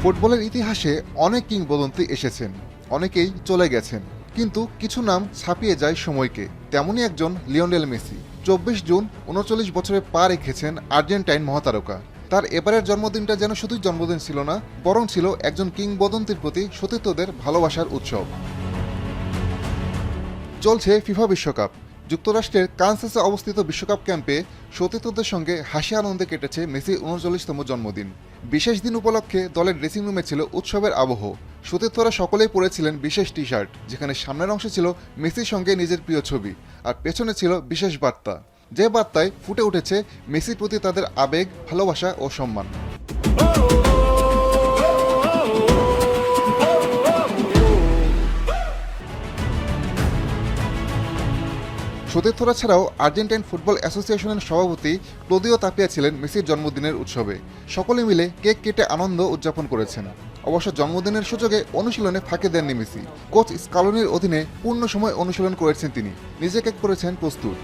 ফুটবলের ইতিহাসে অনেক কিংবদন্তি এসেছেন, অনেকেই চলে গেছেন, কিন্তু কিছু নাম ছাপিয়ে যায় সময়কে। তেমনই একজন লিওনেল মেসি। 24 জুন 39 বছরে পা রেখেছেন আর্জেন্টাইন মহাতারকা। তার এবারের জন্মদিনটা যেন শুধুই জন্মদিন ছিল না, বরং ছিল একজন কিংবদন্তির প্রতি সতীর্থদের ভালোবাসার উৎসব। চলছে ফিফা বিশ্বকাপ। যুক্তরাষ্ট্রের কানসাসে অবস্থিত বিশ্বকাপ ক্যাম্পে সতীর্থদের সঙ্গে হাসি আনন্দে কেটেছে মেসির 39তম জন্মদিন। বিশেষ দিন উপলক্ষে দলের ড্রেসিং রুমে ছিল উৎসবের আবহ। সতীর্থরা সকলেই পরেছিলেন বিশেষ টি শার্ট, যেখানে সামনের অংশে ছিল মেসির সঙ্গে নিজের প্রিয় ছবি, আর পেছনে ছিল বিশেষ বার্তা, যে বার্তায় ফুটে উঠেছে মেসির প্রতি তাদের আবেগ, ভালোবাসা ও সম্মান। সতীর্থরা ছাড়াও আর্জেন্টাইন ফুটবল অ্যাসোসিয়েশনের সভাপতি ক্লোদিও তাপিয়া ছিলেন মেসির জন্মদিনের উৎসবে। সকলে মিলে কেক কেটে আনন্দ উদযাপন করেছেন। অবশ্য জন্মদিনের সুযোগে অনুশীলনে ফাঁকি দেননি মেসি। কোচ স্কালোনির অধীনে পূর্ণ সময় অনুশীলন করেছেন তিনি, নিজেকে করেছেন প্রস্তুত।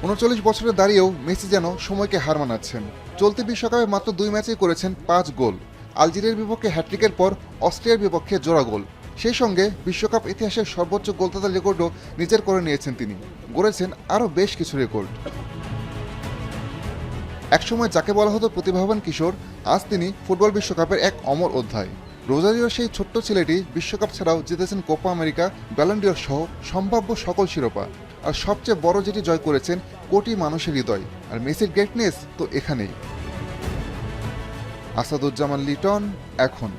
39 বছরে দাঁড়িয়েও মেসি যেন সময়কে হার মানাচ্ছেন। চলতি বিশ্বকাপে মাত্র 2 ম্যাচেই করেছেন 5 গোল। আলজেরিয়ার বিপক্ষে হ্যাট্রিকের পর অস্ট্রিয়ার বিপক্ষে জোড়া গোল। সেই সঙ্গে বিশ্বকাপ ইতিহাসের সর্বোচ্চ গোলদাতার রেকর্ডও নিজের করে নিয়েছেন তিনি। গড়েছেন আরও বেশ কিছু রেকর্ড। একসময় যাকে বলা হতো প্রতিভাবান কিশোর, আজ তিনি ফুটবল বিশ্বকাপের এক অমর অধ্যায়। রোজারিওর সেই ছোট্ট ছেলেটি বিশ্বকাপ ছাড়াও জিতেছেন কোপা আমেরিকা, ব্যালন ডি'অর সহ সম্ভাব্য সকল শিরোপা। আর সবচেয়ে বড় যেটি জয় করেছেন কোটি মানুষের হৃদয়। আর মেসির গ্রেটনেস তো এখানেই। আসাদুজ্জামান লিটন, এখন।